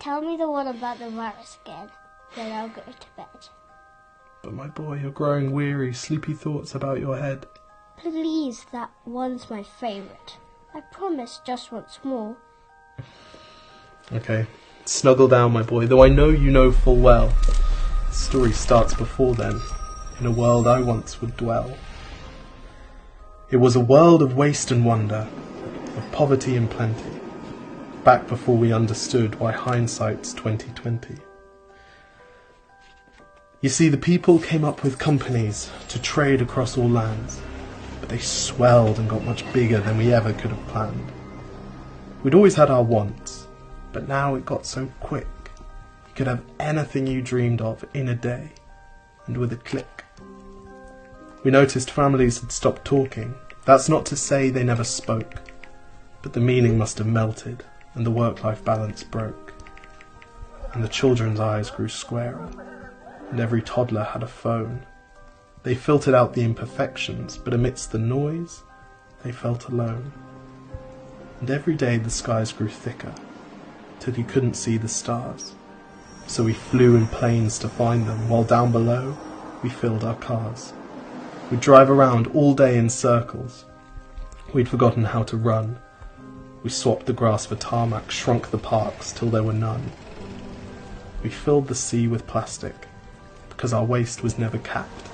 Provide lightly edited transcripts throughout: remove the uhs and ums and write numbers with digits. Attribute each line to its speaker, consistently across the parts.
Speaker 1: tell me the one about the virus again, then I'll go to bed.
Speaker 2: But my boy, you're growing weary, sleepy thoughts about your head.
Speaker 1: Please, that one's my favourite. I promise just once more.
Speaker 2: Okay, snuggle down, my boy, though I know you know full well. The story starts before then, in a world I once would dwell. It was a world of waste and wonder, of poverty and plenty, back before we understood why hindsight's 2020. You see, the people came up with companies to trade across all lands, but they swelled and got much bigger than we ever could have planned. We'd always had our wants, but now it got so quick. You could have anything you dreamed of in a day, and with a click. We noticed families had stopped talking. That's not to say they never spoke, but the meaning must have melted, and the work-life balance broke. And the children's eyes grew squarer, and every toddler had a phone. They filtered out the imperfections, but amidst the noise, they felt alone. And every day the skies grew thicker, till you couldn't see the stars. So we flew in planes to find them, while down below we filled our cars. We'd drive around all day in circles. We'd forgotten how to run. We swapped the grass for tarmac, shrunk the parks till there were none. We filled the sea with plastic, because our waste was never capped,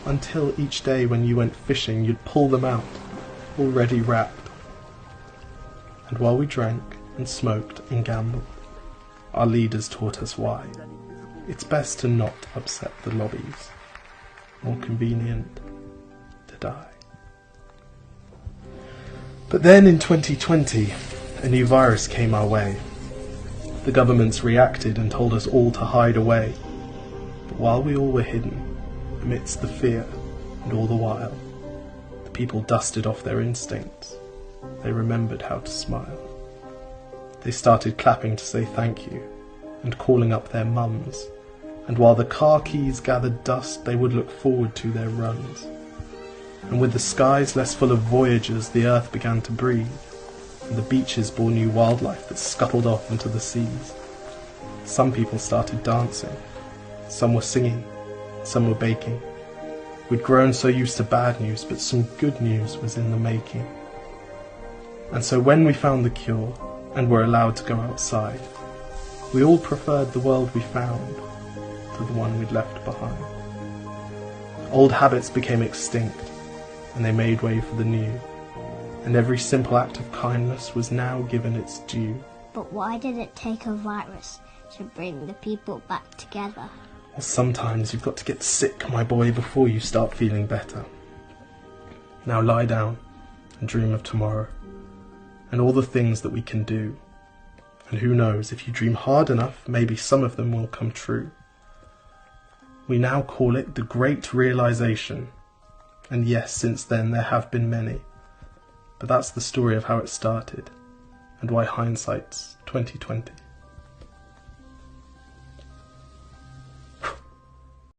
Speaker 2: until each day when you went fishing you'd pull them out, already wrapped. And while we drank and smoked and gambled, our leaders taught us why. It's best to not upset the lobbies. More convenient to die. But then in 2020, a new virus came our way. The governments reacted and told us all to hide away. But while we all were hidden, amidst the fear and all the while, the people dusted off their instincts. They remembered how to smile. They started clapping to say thank you, and calling up their mums. And while the car keys gathered dust, they would look forward to their runs. And with the skies less full of voyagers, the earth began to breathe, and the beaches bore new wildlife that scuttled off into the seas. Some people started dancing, some were singing, some were baking. We'd grown so used to bad news, but some good news was in the making. And so when we found the cure, and were allowed to go outside, we all preferred the world we found to the one we'd left behind. Old habits became extinct, and they made way for the new, and every simple act of kindness was now given its due.
Speaker 1: But why did it take a virus to bring the people back together?
Speaker 2: Well, sometimes you've got to get sick, my boy, before you start feeling better. Now lie down and dream of tomorrow, and all the things that we can do. And who knows, if you dream hard enough, maybe some of them will come true. We now call it the Great Realization. And yes, since then there have been many. But that's the story of how it started, and why hindsight's 2020.